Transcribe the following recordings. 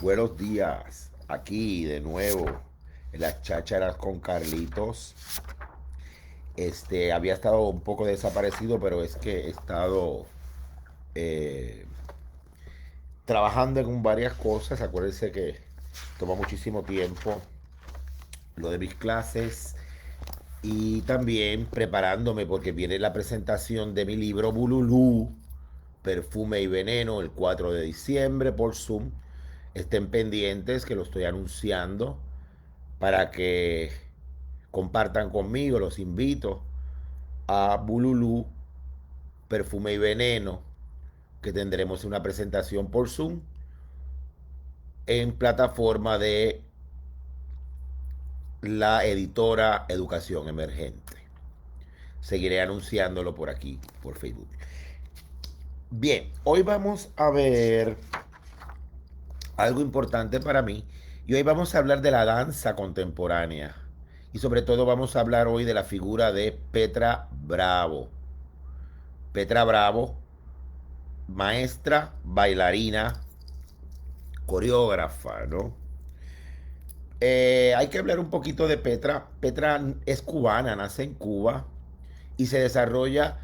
Buenos días, aquí de nuevo en las chácharas con Carlitos. Había estado un poco desaparecido, pero es que he estado eh, trabajando en varias cosas. Acuérdense que toma muchísimo tiempo lo de mis clases y también preparándome porque viene la presentación de mi libro Bululú, Perfume y Veneno, el 4 de diciembre por Zoom. Estén pendientes que lo estoy anunciando para que compartan conmigo. Los invito a Bululú, Perfume y Veneno, que tendremos una presentación por Zoom en plataforma de la editora Educación Emergente. Seguiré anunciándolo por aquí, por Facebook. Bien, hoy vamos a ver algo importante para mí y hoy vamos a hablar de la danza contemporánea y sobre todo vamos a hablar hoy de la figura de Petra Bravo. Petra Bravo, maestra, bailarina, coreógrafa, ¿no? Hay que hablar un poquito de Petra. Petra es cubana, nace en Cuba y se desarrolla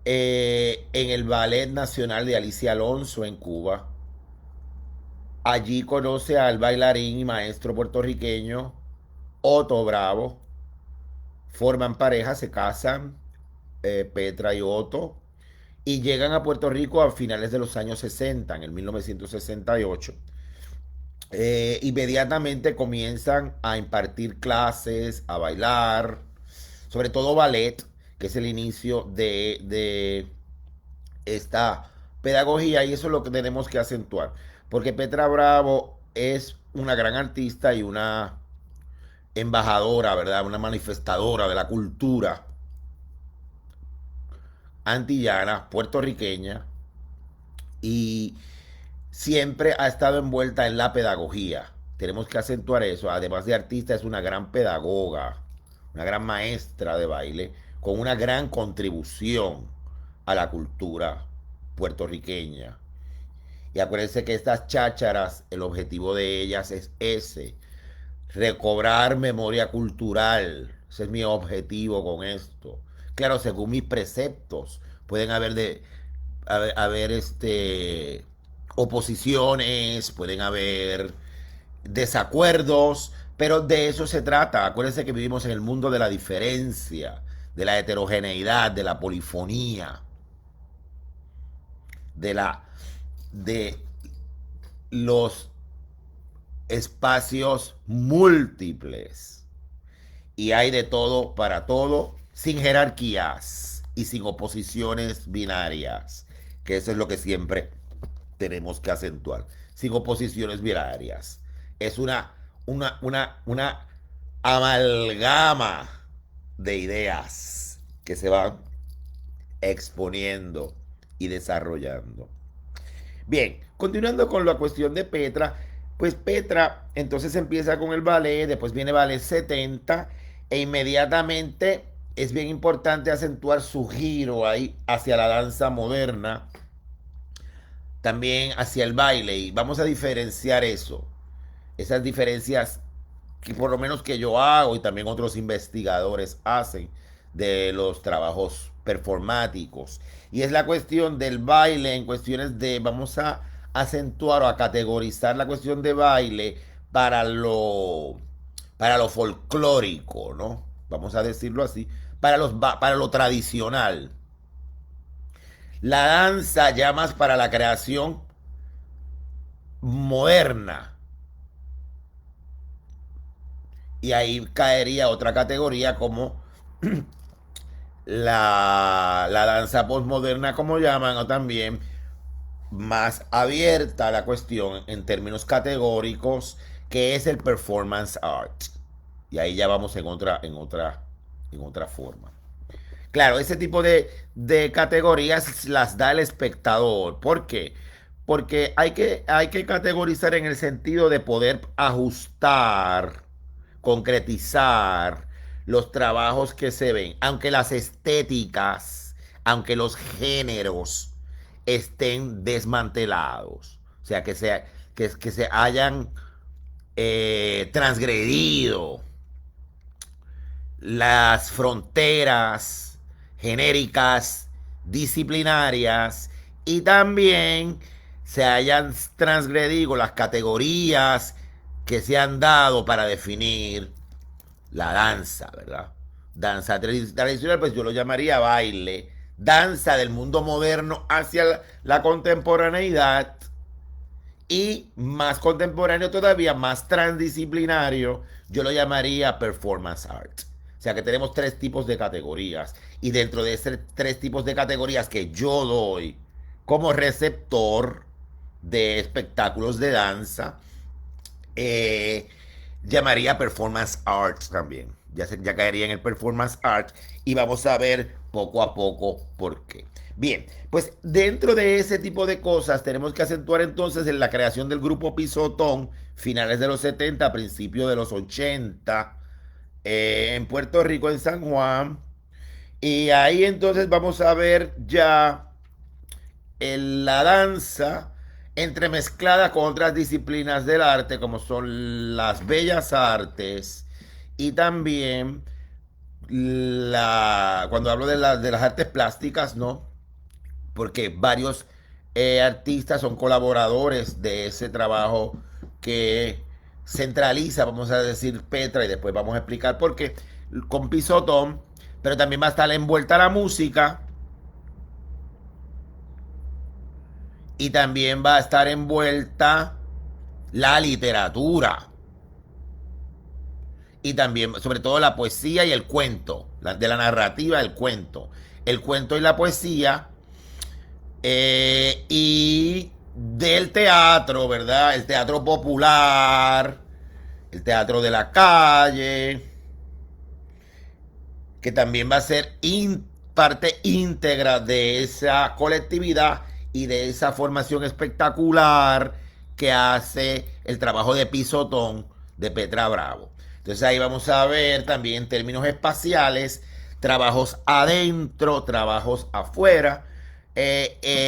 en el Ballet Nacional de Alicia Alonso en Cuba. Allí conoce al bailarín y maestro puertorriqueño Otto Bravo. Forman pareja, se casan, Petra y Otto, y llegan a Puerto Rico a finales de los años 60, en el 1968. Inmediatamente comienzan a impartir clases, a bailar, sobre todo ballet, que es el inicio de esta pedagogía, y eso es lo que tenemos que acentuar, porque Petra Bravo es una gran artista y una embajadora, ¿verdad? Una manifestadora de la cultura antillana, puertorriqueña, y siempre ha estado envuelta en la pedagogía. Tenemos que acentuar eso. Además de artista, es una gran pedagoga, una gran maestra de baile, con una gran contribución a la cultura puertorriqueña. Y acuérdense que estas chácharas, el objetivo de ellas es ese, recobrar memoria cultural. Ese es mi objetivo con esto. Claro, según mis preceptos, pueden haber oposiciones, pueden haber desacuerdos, pero de eso se trata. Acuérdense que vivimos en el mundo de la diferencia, de la heterogeneidad, de la polifonía, de la de los espacios múltiples. Y hay de todo para todo, sin jerarquías y sin oposiciones binarias, que eso es lo que siempre tenemos que acentuar, sin oposiciones binarias. Es una amalgama de ideas que se van exponiendo y desarrollando. Bien, continuando con la cuestión de Petra, pues Petra entonces empieza con el ballet, después viene ballet 70 e inmediatamente es bien importante acentuar su giro ahí hacia la danza moderna, también hacia el baile, y vamos a diferenciar eso, esas diferencias que por lo menos que yo hago y también otros investigadores hacen de los trabajos performáticos. Y es la cuestión del baile en cuestiones de, vamos a acentuar o a categorizar la cuestión de baile para para lo folclórico, ¿no? Vamos a decirlo así, para lo tradicional. La danza ya más para la creación moderna. Y ahí caería otra categoría como la danza postmoderna, como llaman, o también más abierta a la cuestión en términos categóricos, que es el performance art. Y ahí ya vamos en otra forma. Claro, ese tipo de categorías las da el espectador. ¿Por qué? Porque hay que categorizar en el sentido de poder ajustar, concretizar los trabajos que se ven, aunque las estéticas, aunque los géneros estén desmantelados. O sea, que se hayan transgredido las fronteras genéricas, disciplinarias, y también se hayan transgredido las categorías que se han dado para definir la danza, ¿verdad? Danza tradicional, pues yo lo llamaría baile. Danza del mundo moderno hacia la contemporaneidad, y más contemporáneo todavía, más transdisciplinario, yo lo llamaría performance art. O sea que tenemos tres tipos de categorías, y dentro de esos tres tipos de categorías que yo doy como receptor de espectáculos de danza, eh, llamaría performance art también. Ya caería en el performance art, y vamos a ver poco a poco por qué. Bien, pues dentro de ese tipo de cosas tenemos que acentuar entonces en la creación del grupo Pisotón, finales de los 70, principios de los 80, en Puerto Rico, en San Juan. Y ahí entonces vamos a ver ya la danza entremezclada con otras disciplinas del arte, como son las bellas artes, y también cuando hablo de las artes plásticas, ¿no? Porque varios artistas son colaboradores de ese trabajo que centraliza, vamos a decir, Petra, y después vamos a explicar por qué, con Pisotón, pero también va a estar envuelta la música, y también va a estar envuelta la literatura, y también, sobre todo, la poesía y el cuento, de la narrativa del cuento. El cuento y la poesía, y del teatro, ¿verdad? El teatro popular, el teatro de la calle, que también va a ser parte íntegra de esa colectividad y de esa formación espectacular que hace el trabajo de Pisotón de Petra Bravo. Entonces ahí vamos a ver también en términos espaciales, trabajos adentro, trabajos afuera,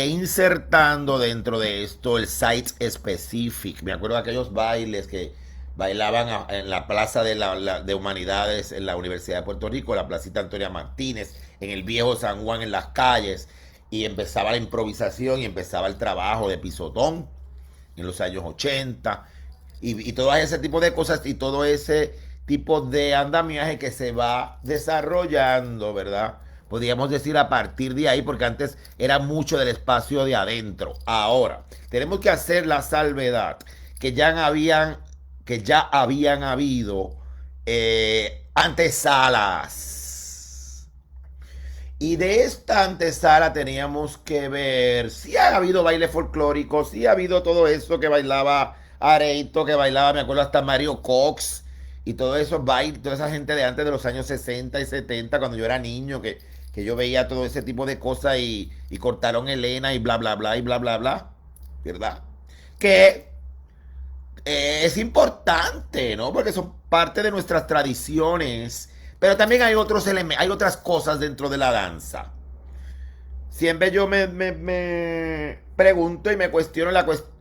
insertando dentro de esto el site specific. Me acuerdo de aquellos bailes que bailaban en la Plaza de Humanidades en la Universidad de Puerto Rico, la Placita Antonia Martínez, en el viejo San Juan, en las calles, y empezaba la improvisación y empezaba el trabajo de Pisotón en los años 80, y todo ese tipo de cosas y todo ese tipo de andamiaje que se va desarrollando, ¿verdad? Podríamos decir a partir de ahí, porque antes era mucho del espacio de adentro. Ahora, tenemos que hacer la salvedad que ya habían habido antesalas. Y de esta antesala teníamos que ver si ha habido baile folclórico, si ha habido todo eso que bailaba Areito, que bailaba, me acuerdo, hasta Mario Cox, y todo eso baile, toda esa gente de antes de los años 60 y 70, cuando yo era niño, que yo veía todo ese tipo de cosas, y cortaron Elena y bla, bla, bla, y bla, bla, bla, ¿verdad? Que es importante, ¿no? Porque son parte de nuestras tradiciones, pero también hay otros elementos, hay otras cosas dentro de la danza. Siempre yo me pregunto y me cuestiono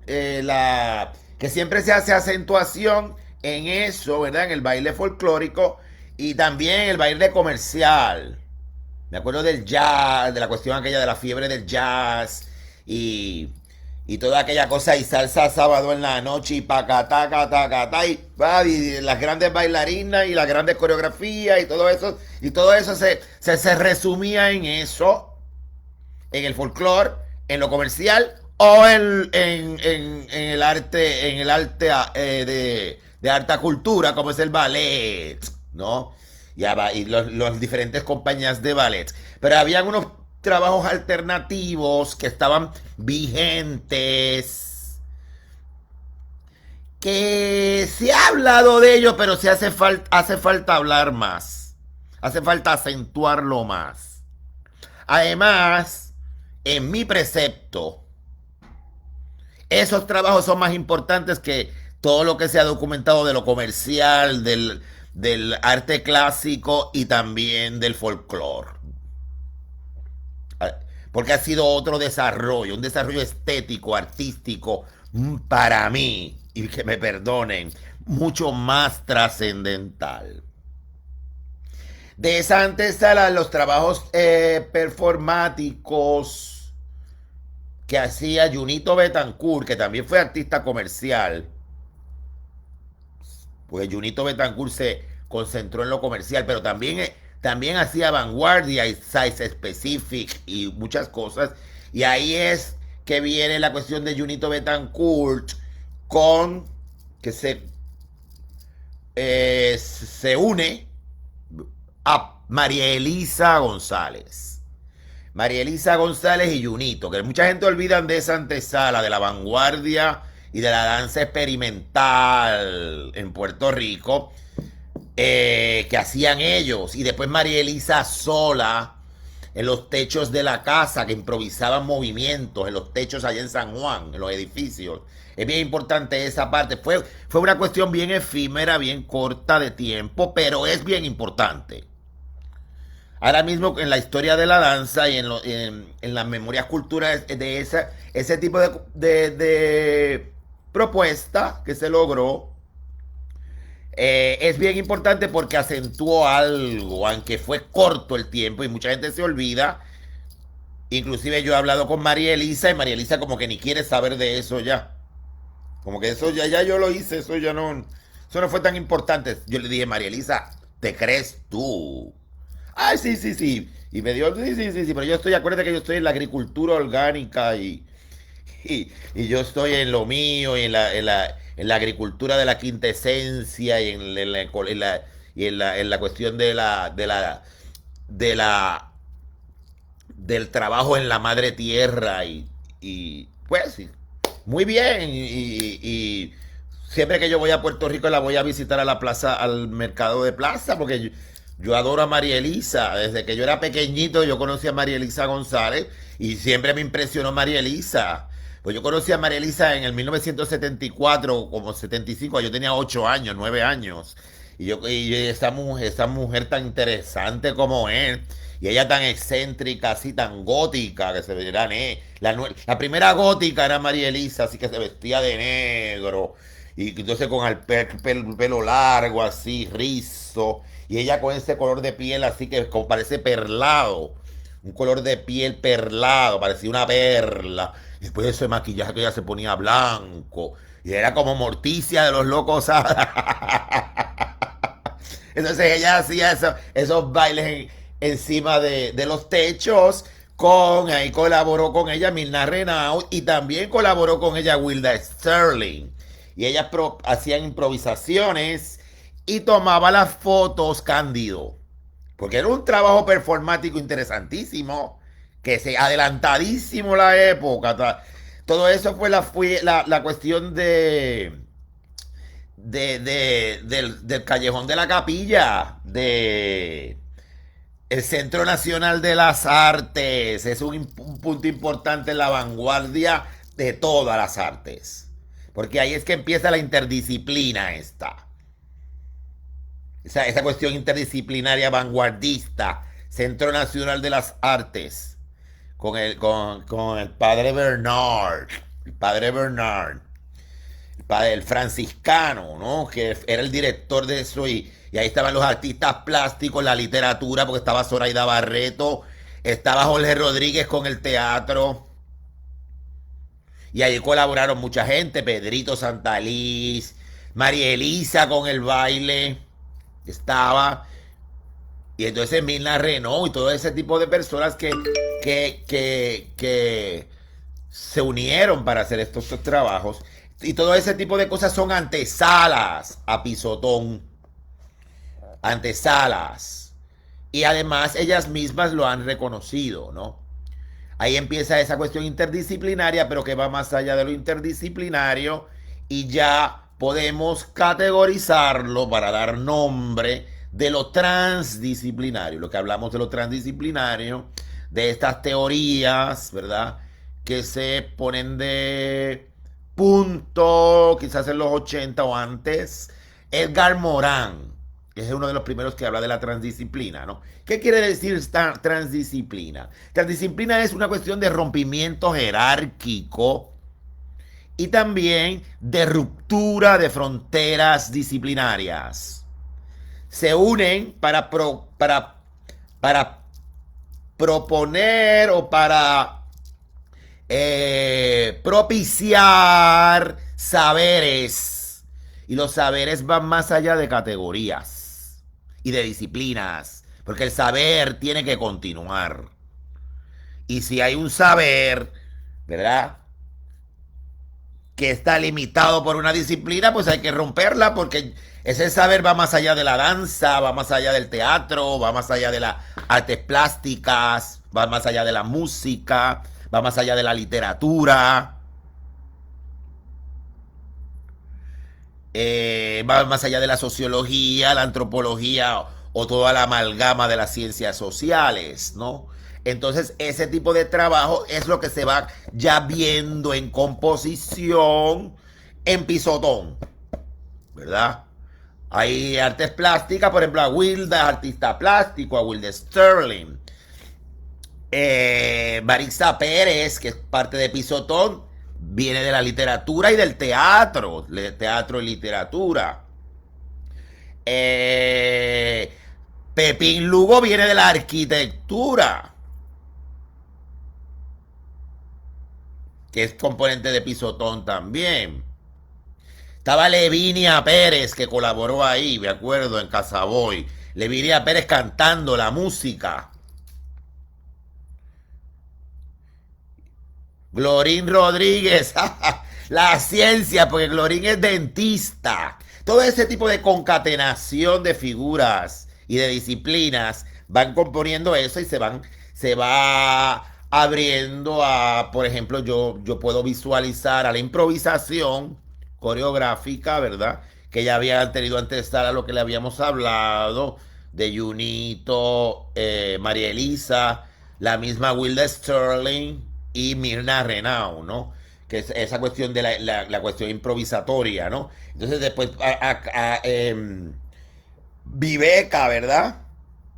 que siempre se hace acentuación en eso, ¿verdad? En el baile folclórico y también en el baile comercial. Me acuerdo del jazz, de la cuestión aquella de la fiebre del jazz, y, y toda aquella cosa, y salsa sábado en la noche, y pacatá, y las grandes bailarinas y las grandes coreografías y todo eso se resumía en eso, en el folclore, en lo comercial, o en el arte de alta cultura, como es el ballet, ¿no? Y los diferentes compañías de ballet. Pero habían unos trabajos alternativos que estaban vigentes, que se ha hablado de ellos, pero sí hace falta hablar más. Hace falta acentuarlo más. Además, en mi precepto, esos trabajos son más importantes que todo lo que se ha documentado de lo comercial, del arte clásico y también del folclore. Porque ha sido otro desarrollo, un desarrollo estético, artístico, para mí, y que me perdonen, mucho más trascendental. De esa antesala, los trabajos performáticos que hacía Junito Betancourt, que también fue artista comercial, pues Junito Betancourt se concentró en lo comercial, pero también hacía vanguardia y size specific y muchas cosas. Y ahí es que viene la cuestión de Junito Betancourt con que se une a María Elisa González. María Elisa González y Junito, que mucha gente olvidan de esa antesala, de la vanguardia y de la danza experimental en Puerto Rico, que hacían ellos. Y después María Elisa sola, en los techos de la casa, que improvisaban movimientos, en los techos allá en San Juan, en los edificios. Es bien importante esa parte. Fue una cuestión bien efímera, bien corta de tiempo, pero es bien importante. Ahora mismo en la historia de la danza y en las memorias culturales de ese tipo de propuesta que se logró, es bien importante porque acentuó algo, aunque fue corto el tiempo y mucha gente se olvida. Inclusive yo he hablado con María Elisa y María Elisa como que ni quiere saber de eso ya. Como que eso ya yo lo hice, eso no fue tan importante. Yo le dije, María Elisa, ¿te crees tú? Ay, sí, sí, sí. Y me dio, sí, sí, sí, sí, pero acuérdate que yo estoy en la agricultura orgánica y yo estoy en lo mío y en la agricultura de la quinta esencia y en la cuestión de la, del trabajo en la madre tierra y pues sí, muy bien. Y siempre que yo voy a Puerto Rico la voy a visitar a la plaza, al mercado de plaza, porque yo adoro a María Elisa. Desde que yo era pequeñito yo conocí a María Elisa González y siempre me impresionó María Elisa. Pues yo conocí a María Elisa en el 1974, como 75, yo tenía 8 años, 9 años. Y esa mujer tan interesante como es, y ella tan excéntrica, así tan gótica, que se verán, la primera gótica era María Elisa, así que se vestía de negro, y entonces con el pelo largo, así, rizo, y ella con ese color de piel así que como parece perlado, un color de piel perlado, parecía una perla. Y después de ese maquillaje que ella se ponía blanco. Y era como Morticia de los locos. Entonces ella hacía esos bailes encima de los techos. Ahí colaboró con ella Mirna Renaud y también colaboró con ella Wilda Sterling. Y ellas hacían improvisaciones y tomaba las fotos Cándido. Porque era un trabajo performático interesantísimo, que se adelantadísimo la época. Todo eso fue la cuestión del Callejón de la Capilla, el Centro Nacional de las Artes. Es un punto importante en la vanguardia de todas las artes. Porque ahí es que empieza la interdisciplina esta. Esa cuestión interdisciplinaria vanguardista, Centro Nacional de las Artes, con el padre Bernard, el franciscano, ¿no? Que era el director de eso y ahí estaban los artistas plásticos, la literatura, porque estaba Zoraida Barreto, estaba Jorge Rodríguez con el teatro, y ahí colaboraron mucha gente, Pedrito Santalís, María Elisa con el baile, estaba, y entonces Mirna Renaud y todo ese tipo de personas que se unieron para hacer estos trabajos. Y todo ese tipo de cosas son antesalas a Pisotón. Antesalas. Y además ellas mismas lo han reconocido, ¿no? Ahí empieza esa cuestión interdisciplinaria, pero que va más allá de lo interdisciplinario y ya podemos categorizarlo para dar nombre de lo transdisciplinario. Lo que hablamos de lo transdisciplinario, de estas teorías, ¿verdad? Que se ponen de punto, quizás en los 80 o antes. Edgar Morin, que es uno de los primeros que habla de la transdisciplina, ¿no? ¿Qué quiere decir esta transdisciplina? Transdisciplina es una cuestión de rompimiento jerárquico y también de ruptura de fronteras disciplinarias. Se unen para proponer o para propiciar saberes. Y los saberes van más allá de categorías y de disciplinas, porque el saber tiene que continuar. Y si hay un saber, ¿verdad?, que está limitado por una disciplina, pues hay que romperla, porque ese saber va más allá de la danza, va más allá del teatro, va más allá de las artes plásticas, va más allá de la música, va más allá de la literatura, va más allá de la sociología, la antropología o toda la amalgama de las ciencias sociales, ¿no? Entonces, ese tipo de trabajo es lo que se va ya viendo en composición en pisotón, ¿verdad? Hay artes plásticas, por ejemplo, a Wilda, artista plástico, a Wilda Sterling. Marisa Pérez, que es parte de Pisotón, viene de la literatura y del teatro, teatro y literatura. Pepín Lugo viene de la arquitectura, que es componente de Pisotón también. Estaba Levinia Pérez, que colaboró ahí, me acuerdo, en Casaboy. Levinia Pérez cantando la música. Glorín Rodríguez, la ciencia, porque Glorín es dentista. Todo ese tipo de concatenación de figuras y de disciplinas van componiendo eso y se va abriendo a, por ejemplo, yo puedo visualizar a la improvisación coreográfica, ¿verdad? Que ya había tenido antes a lo que le habíamos hablado de Junito, María Elisa, la misma Wilda Sterling y Mirna Renau, ¿no? Que es esa cuestión de la cuestión improvisatoria, ¿no? Entonces después Viveca, ¿verdad?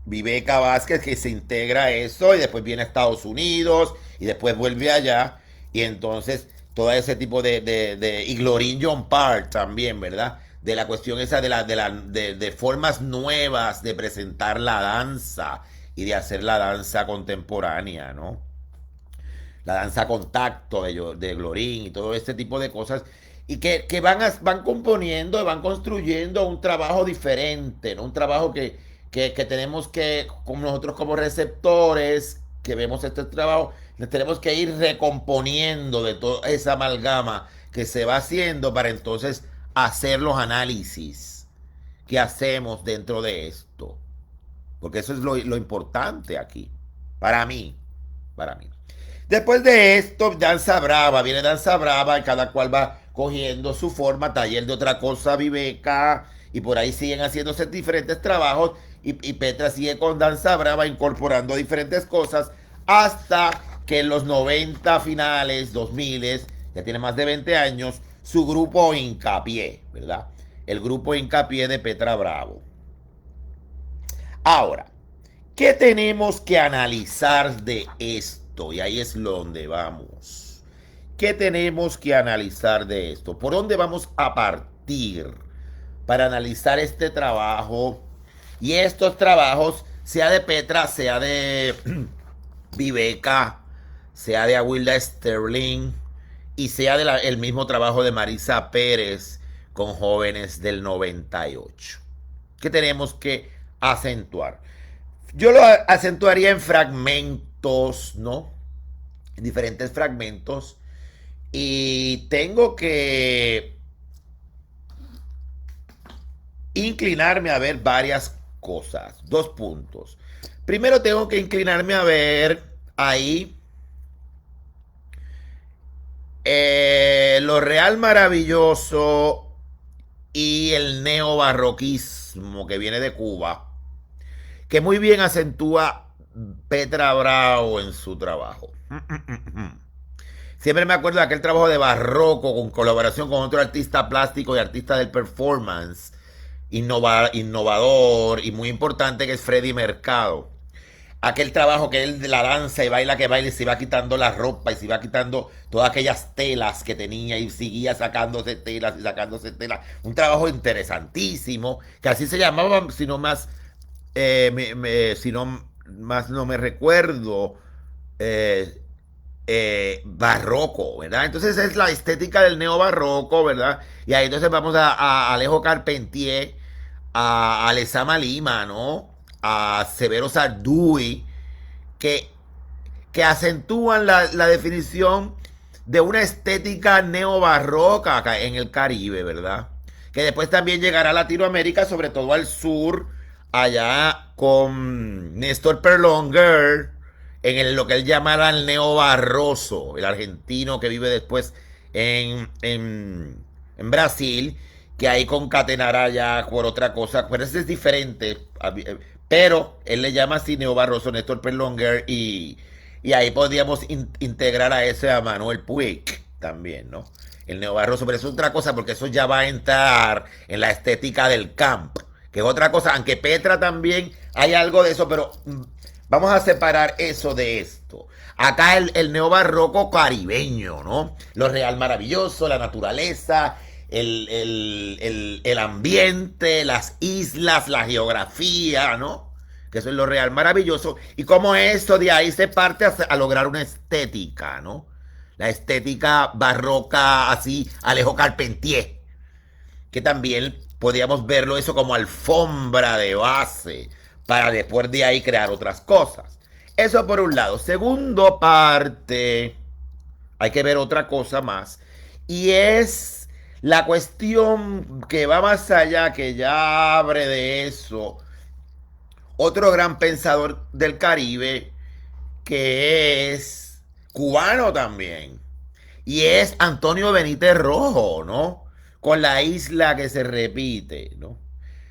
Viveca Vázquez, que se integra a eso y después viene a Estados Unidos y después vuelve allá y entonces todo ese tipo y Glorín John Park también, ¿verdad? De la cuestión esa de formas nuevas de presentar la danza y de hacer la danza contemporánea, ¿no? La danza contacto de Glorín y todo este tipo de cosas, y que van componiendo, van construyendo un trabajo diferente, ¿no? Un trabajo que tenemos que, como nosotros como receptores, que vemos este trabajo, tenemos que ir recomponiendo de toda esa amalgama que se va haciendo para entonces hacer los análisis que hacemos dentro de esto. Porque eso es lo importante aquí, para mí, para mí. Después de esto, Danza Brava, viene Danza Brava, y cada cual va cogiendo su forma, taller de otra cosa, Viveca, y por ahí siguen haciéndose diferentes trabajos, y Petra sigue con Danza Brava incorporando diferentes cosas, hasta que en los 90 finales, 2000, ya tiene más de 20 años, su grupo Hincapié, ¿verdad? El grupo Hincapié de Petra Bravo. Ahora, ¿qué tenemos que analizar de esto? Y ahí es donde vamos. ¿Qué tenemos que analizar de esto? ¿Por dónde vamos a partir para analizar este trabajo? Y estos trabajos, sea de Petra, sea de Viveca, sea de Awilda Sterling, y sea del mismo trabajo de Marisa Pérez con jóvenes del 98. ¿Qué tenemos que acentuar? Yo lo acentuaría en fragmentos, ¿no? En diferentes fragmentos. Y tengo que inclinarme a ver varias cosas. 2 puntos. Primero tengo que inclinarme a ver ahí lo real maravilloso y el neobarroquismo que viene de Cuba, que muy bien acentúa Petra Bravo en su trabajo. Siempre me acuerdo de aquel trabajo de barroco con colaboración con otro artista plástico y artista del performance, innovador y muy importante, que es Freddy Mercado. aquel trabajo que él de la danza y baila que baila y se iba quitando la ropa y se iba quitando todas aquellas telas que tenía y seguía sacándose telas y sacándose telas. Un trabajo interesantísimo, que así se llamaba, si no más, si no más no me recuerdo, eh, barroco, ¿verdad? Entonces es la estética del neobarroco, ¿verdad? Y ahí entonces vamos a Alejo Carpentier, a Alessama Lima, ¿no? A Severo Sarduy, que, que acentúan la definición de una estética neobarroca acá en el Caribe, ¿verdad? Que después también llegará a Latinoamérica, sobre todo al sur, allá con Néstor Perlonger, lo que él llamaba el neobarroso, el argentino que vive después en Brasil, que ahí concatenará ya por otra cosa, pero ese es diferente, pero él le llama así neobarroso Néstor Perlonger y ahí podríamos integrar a ese a Manuel Puig también, ¿no? El neobarroso, pero eso es otra cosa porque eso ya va a entrar en la estética del camp, que es otra cosa, aunque Petra también hay algo de eso, pero vamos a separar eso de esto. Acá el neobarroco caribeño, ¿no? Lo real maravilloso, la naturaleza, el ambiente, las islas, la geografía, ¿no? Que eso es lo real maravilloso. Y como esto de ahí se parte a lograr una estética, ¿no? La estética barroca, así, Alejo Carpentier, que también podríamos verlo eso como alfombra de base para después de ahí crear otras cosas. Eso por un lado. Segundo parte, hay que ver otra cosa más, y es la cuestión que va más allá, que ya abre de eso. Otro gran pensador del Caribe, que es cubano también, y es Antonio Benítez Rojo, ¿no? Con la isla que se repite, ¿no?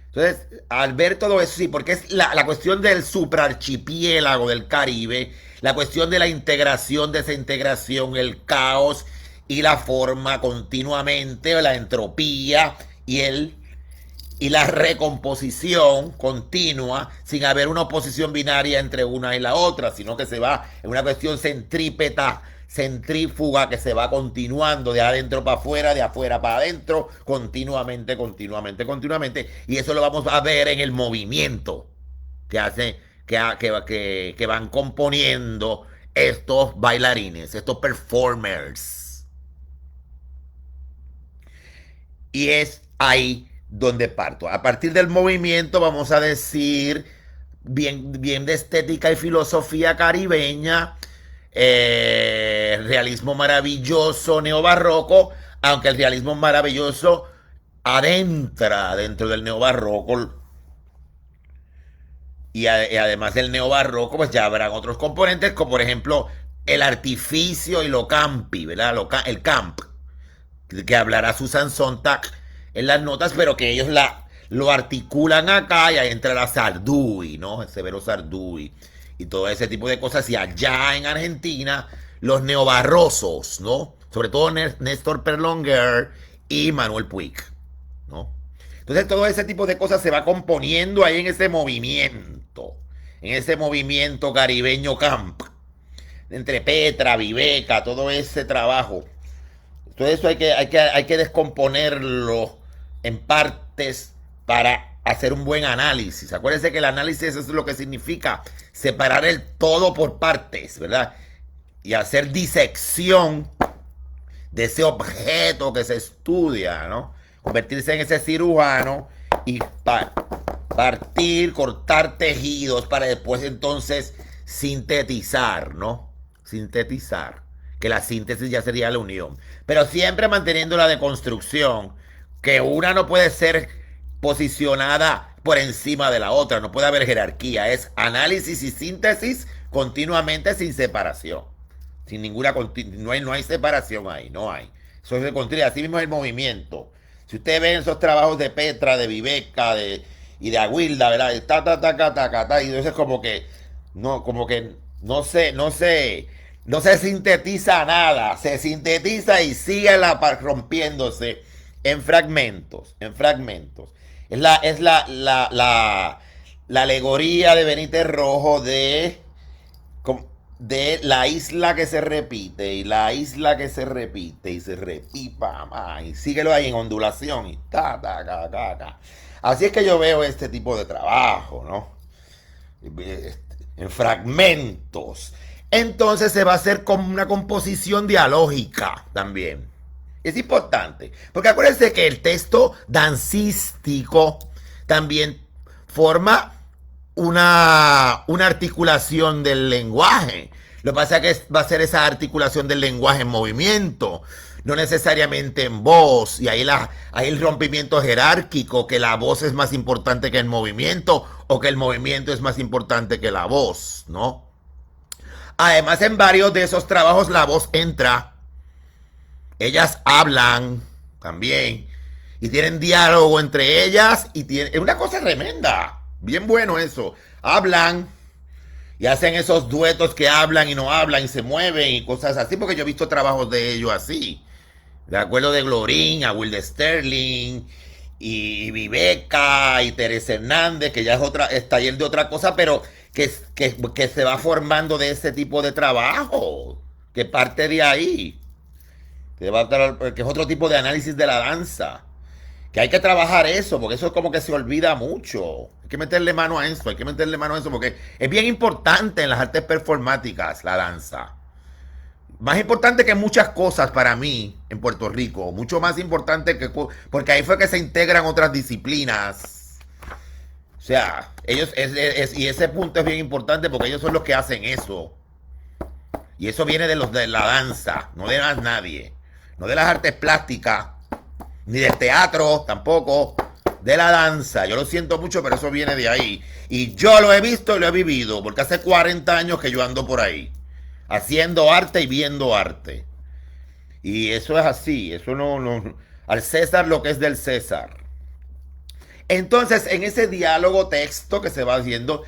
Entonces, al ver todo eso, sí, porque es la cuestión del supraarchipiélago del Caribe, la cuestión de la integración, desintegración, el caos y la forma continuamente, la entropía y y la recomposición continua sin haber una oposición binaria entre una y la otra, sino que se va en una cuestión centrípeta, centrífuga, que se va continuando de adentro para afuera, de afuera para adentro, continuamente, continuamente, continuamente. Y eso lo vamos a ver en el movimiento que hace, que van componiendo estos bailarines, estos performers. Y es ahí donde parto. A partir del movimiento vamos a decir bien de estética y filosofía caribeña, realismo maravilloso, neobarroco, aunque el realismo maravilloso adentra dentro del neobarroco y además del neobarroco pues ya habrán otros componentes como por ejemplo el artificio y lo campi, ¿verdad? El camp, que hablará Susan Sontag en las notas, pero que ellos lo articulan acá y ahí entra la Sarduy, ¿no? El Severo Sarduy y todo ese tipo de cosas. Y allá en Argentina, los neobarrosos, ¿no? Sobre todo Néstor Perlonger y Manuel Puig, ¿no? Entonces todo ese tipo de cosas se va componiendo ahí en ese movimiento caribeño camp, entre Petra, Viveca, todo ese trabajo. Todo eso hay que descomponerlo en partes para hacer un buen análisis. Acuérdense que el análisis es lo que significa separar el todo por partes, ¿verdad? Y hacer disección de ese objeto que se estudia, ¿no? Convertirse en ese cirujano y partir, cortar tejidos para después entonces sintetizar, ¿no? Sintetizar. Que la síntesis ya sería la unión. Pero siempre manteniendo la deconstrucción, que una no puede ser posicionada por encima de la otra, no puede haber jerarquía, es análisis y síntesis continuamente sin separación, sin ninguna, no hay separación ahí, no hay. Eso se construye, así mismo es el movimiento. Si ustedes ven esos trabajos de Petra, de Viveca, y de Aguilda, ¿verdad? Y entonces como que no se sintetiza nada, se sintetiza y sigue rompiéndose en fragmentos, en fragmentos. Es la alegoría de Benítez Rojo de la isla que se repite y la isla que se repite y se repipa más y síguelo ahí en ondulación y ta. Así es que yo veo este tipo de trabajo, ¿no? En fragmentos. Entonces se va a hacer como una composición dialógica también. Es importante, porque acuérdense que el texto dancístico también forma una articulación del lenguaje. Lo que pasa es que va a ser esa articulación del lenguaje en movimiento, no necesariamente en voz. Y ahí el rompimiento jerárquico, que la voz es más importante que el movimiento o que el movimiento es más importante que la voz, ¿no? Además, en varios de esos trabajos la voz entra. Ellas hablan también y tienen diálogo entre ellas y es una cosa tremenda. Bien bueno eso. Hablan y hacen esos duetos que hablan y no hablan y se mueven y cosas así, porque yo he visto trabajos de ellos así. De acuerdo de Glorín, a Will Sterling y Viveca y Teresa Hernández, que ya es taller de otra cosa, pero que se va formando de ese tipo de trabajo, que parte de ahí, que es otro tipo de análisis de la danza. Que hay que trabajar eso, porque eso es como que se olvida mucho. Hay que meterle mano a eso, porque es bien importante en las artes performáticas, la danza. Más importante que muchas cosas para mí en Puerto Rico. Mucho más importante porque ahí fue que se integran otras disciplinas. O sea, y ese punto es bien importante porque ellos son los que hacen eso. Y eso viene de los de la danza, no de más nadie. No de las artes plásticas, ni del teatro tampoco, de la danza. Yo lo siento mucho, pero eso viene de ahí. Y yo lo he visto y lo he vivido, porque hace 40 años que yo ando por ahí, haciendo arte y viendo arte. Y eso es así, eso no, al César lo que es del César. Entonces, en ese diálogo texto que se va haciendo,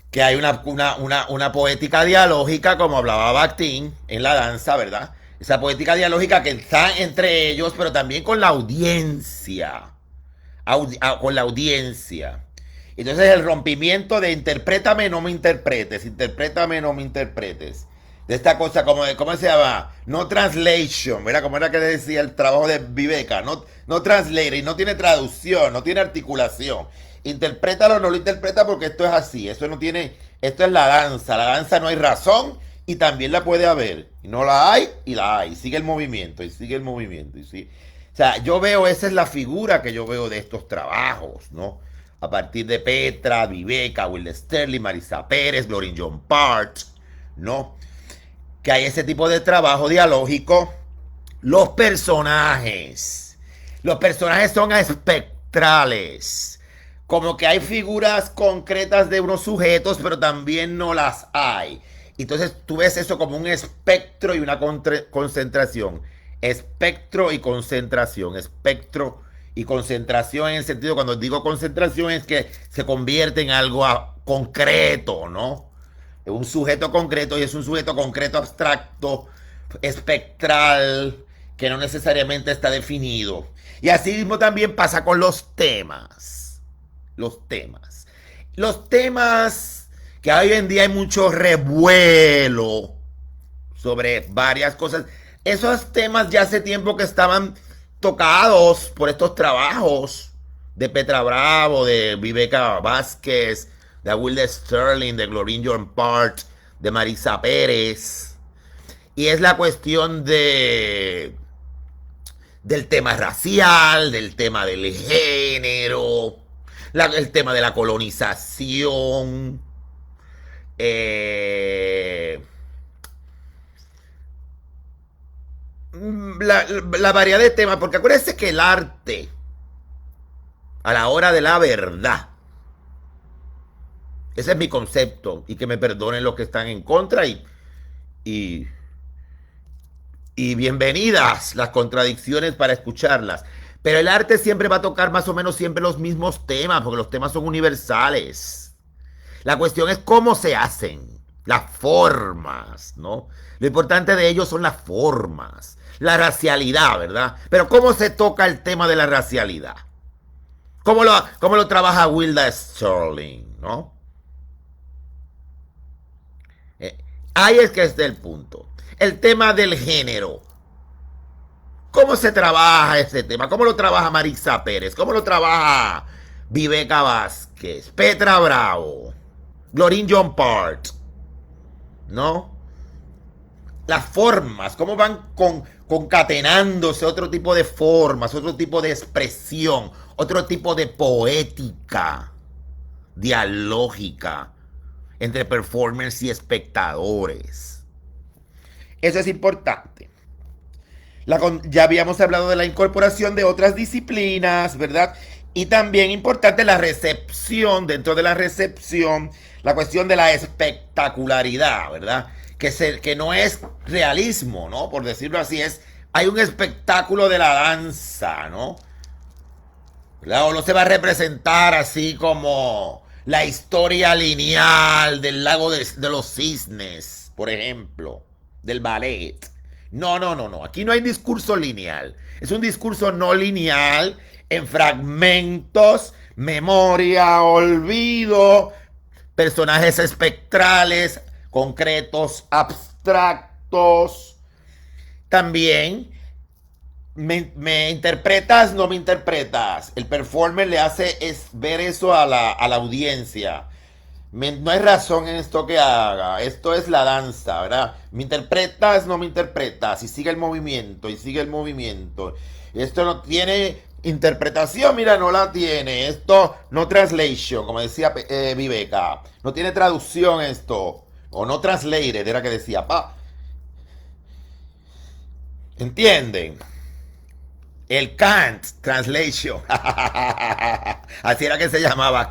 que hay una poética dialógica, como hablaba Bakhtin en la danza, ¿verdad? Esa poética dialógica que está entre ellos, pero también con la audiencia. Con la audiencia. Entonces el rompimiento de interprétame, no me interpretes, interprétame, no me interpretes. De esta cosa, ¿cómo se llama? No translation, ¿verdad? Como era que decía el trabajo de Viveca. No translate, y no tiene traducción, no tiene articulación. Interprétalo, no lo interpreta porque esto es así. Esto es la danza. La danza no hay razón y también la puede haber. Y no la hay y la hay. Sigue el movimiento y sigue el movimiento. O sea, esa es la figura que yo veo de estos trabajos, ¿no? A partir de Petra, Viveca, Will Sterling, Marisa Pérez, Glorin John Part, ¿no? Que hay ese tipo de trabajo dialógico. Los personajes son espectrales. Como que hay figuras concretas de unos sujetos, pero también no las hay. Entonces tú ves eso como un espectro y una concentración. Espectro y concentración. Espectro y concentración en el sentido, cuando digo concentración, es que se convierte en algo concreto, ¿no? Es un sujeto concreto y es un sujeto concreto abstracto, espectral, que no necesariamente está definido. Y así mismo también pasa con los temas. Los temas que hoy en día hay mucho revuelo sobre varias cosas. Esos temas ya hace tiempo que estaban tocados por estos trabajos de Petra Bravo, de Viveca Vázquez, de Will Sterling, de Glorin John Part, de Marisa Pérez. Y es la cuestión del tema racial, del tema del género, el tema de la colonización, la variedad de temas, porque acuérdense que el arte, a la hora de la verdad, ese es mi concepto, y que me perdonen los que están en contra, y bienvenidas las contradicciones para escucharlas. Pero el arte siempre va a tocar más o menos siempre los mismos temas, porque los temas son universales. La cuestión es cómo se hacen, las formas, ¿no? Lo importante de ellos son las formas, la racialidad, ¿verdad? Pero ¿cómo se toca el tema de la racialidad? cómo lo trabaja Wilda Sterling, ¿no? Eh, ahí es que está el punto. El tema del género. ¿Cómo se trabaja ese tema? ¿Cómo lo trabaja Marisa Pérez? ¿Cómo lo trabaja Viveca Vázquez? Petra Bravo. Glorín John Part. ¿No? Las formas, cómo van concatenándose otro tipo de formas, otro tipo de expresión, otro tipo de poética dialógica entre performers y espectadores. Eso es importante. Ya habíamos hablado de la incorporación de otras disciplinas, ¿verdad? Y también importante la recepción, dentro de la recepción, la cuestión de la espectacularidad, ¿verdad? Que no es realismo, ¿no? Por decirlo así, hay un espectáculo de la danza, ¿no? ¿Verdad? O no se va a representar así como la historia lineal del lago de los cisnes, por ejemplo, del ballet. No, no, no, no. Aquí no hay discurso lineal. Es un discurso no lineal en fragmentos, memoria, olvido, personajes espectrales, concretos, abstractos. También me interpretas, no me interpretas. El performer le hace ver eso a la audiencia. No hay razón en esto que haga. Esto es la danza, ¿verdad? Me interpretas, no me interpretas. Y sigue el movimiento, y sigue el movimiento. Esto no tiene interpretación, mira, no la tiene. Esto no translation, como decía Viveca. No tiene traducción esto. O no translated, era que decía. ¿Entienden? El Kant Translation. Así era que se llamaba.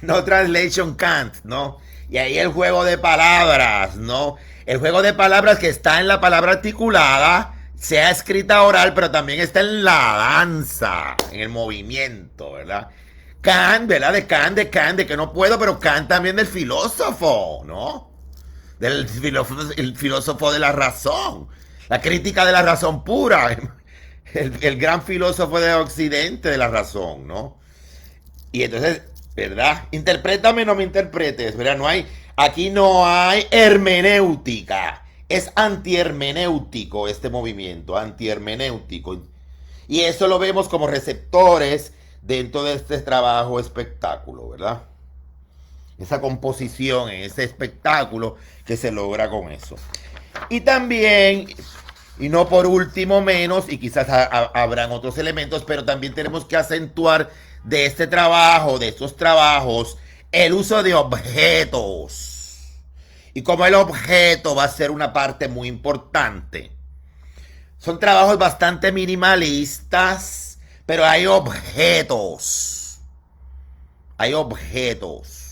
No Translation Kant, ¿no? Y ahí el juego de palabras, ¿no? El juego de palabras que está en la palabra articulada, sea escrita oral, pero también está en la danza, en el movimiento, ¿verdad? Kant, ¿verdad? De Kant, de que no puedo, pero Kant también del filósofo, ¿no? El filósofo de la razón. La crítica de la razón pura. El gran filósofo de Occidente de la razón, ¿no? Y entonces, ¿verdad? Interprétame, no me interpretes, ¿verdad? Aquí no hay hermenéutica. Es antihermenéutico este movimiento, antihermenéutico. Y eso lo vemos como receptores dentro de este trabajo espectáculo, ¿verdad? Esa composición en ese espectáculo que se logra con eso. Y también, y no por último menos, y quizás habrán otros elementos, pero también tenemos que acentuar de este trabajo, de estos trabajos, el uso de objetos. Y como el objeto va a ser una parte muy importante. Son trabajos bastante minimalistas, pero hay objetos. Hay objetos.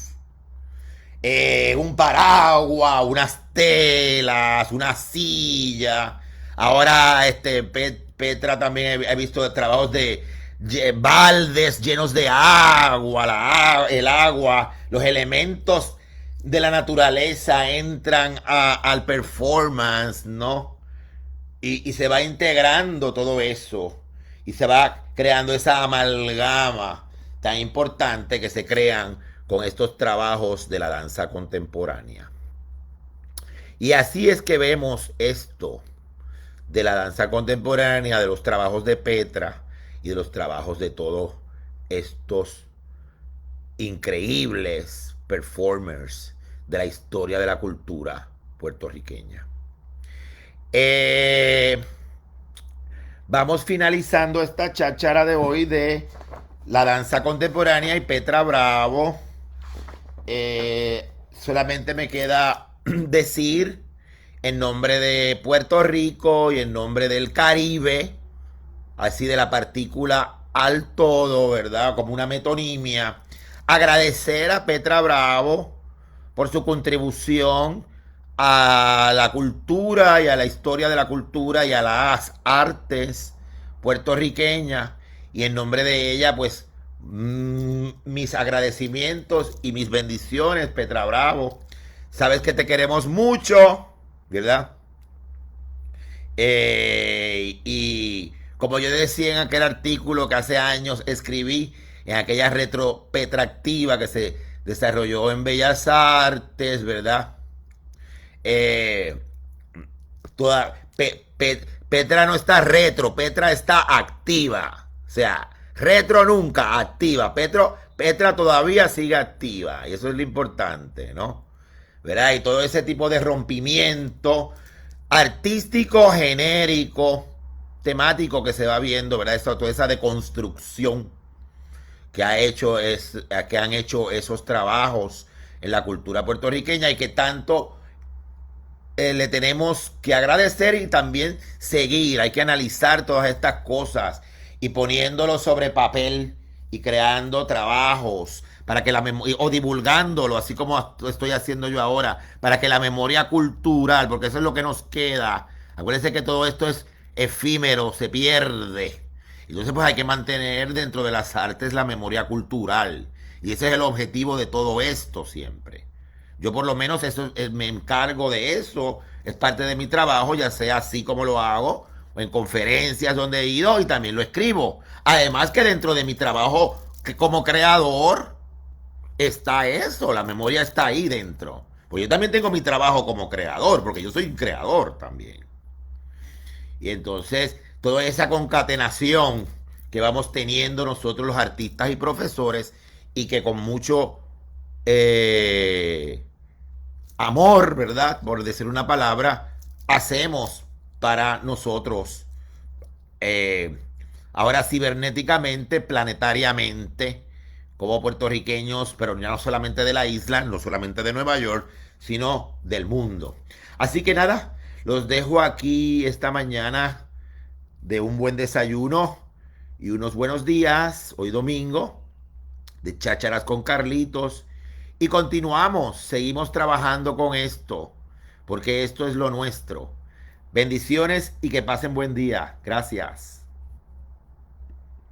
Un paraguas, unas telas, una silla. Ahora Petra también he visto trabajos de baldes llenos de agua, el agua, los elementos de la naturaleza entran al performance, ¿no? Y se va integrando todo eso y se va creando esa amalgama tan importante que se crean con estos trabajos de la danza contemporánea. Y así es que vemos esto de la danza contemporánea, de los trabajos de Petra y de los trabajos de todos estos increíbles performers de la historia de la cultura puertorriqueña. Vamos finalizando esta cháchara de hoy de la danza contemporánea y Petra Bravo. Solamente me queda decir en nombre de Puerto Rico y en nombre del Caribe, así de la partícula al todo, ¿verdad? Como una metonimia. Agradecer a Petra Bravo por su contribución a la cultura y a la historia de la cultura y a las artes puertorriqueñas. Y en nombre de ella, pues, mis agradecimientos y mis bendiciones, Petra Bravo. Sabes que te queremos mucho, ¿verdad? Y como yo decía en aquel artículo que hace años escribí, en aquella retro Petra activa que se desarrolló en Bellas Artes, ¿verdad? Eh, Petra no está retro, Petra está activa. O sea, retro nunca, activa. Petra todavía sigue activa. Y eso es lo importante, ¿no? ¿Verdad? Y todo ese tipo de rompimiento artístico, genérico, temático que se va viendo, ¿verdad? Toda esa deconstrucción que han hecho esos trabajos en la cultura puertorriqueña y que tanto le tenemos que agradecer y también seguir. Hay que analizar todas estas cosas y poniéndolo sobre papel y creando trabajos para que la memoria, o divulgándolo, así como estoy haciendo yo ahora, para que la memoria cultural, porque eso es lo que nos queda. Acuérdense que todo esto es efímero, se pierde. Entonces, pues hay que mantener dentro de las artes la memoria cultural. Y ese es el objetivo de todo esto siempre. Yo por lo menos me encargo de eso, es parte de mi trabajo, ya sea así como lo hago, o en conferencias donde he ido y también lo escribo. Además que dentro de mi trabajo como creador está eso, la memoria está ahí dentro. Pues yo también tengo mi trabajo como creador, porque yo soy un creador también. Y entonces, toda esa concatenación que vamos teniendo nosotros los artistas y profesores, y que con mucho eh, amor, ¿verdad? Por decir una palabra, hacemos para nosotros, eh, ahora cibernéticamente, planetariamente, como puertorriqueños, pero ya no solamente de la isla, no solamente de Nueva York, sino del mundo. Así que nada, los dejo aquí esta mañana de un buen desayuno y unos buenos días, hoy domingo, de chácharas con Carlitos. Y continuamos, seguimos trabajando con esto, porque esto es lo nuestro. Bendiciones y que pasen buen día. Gracias.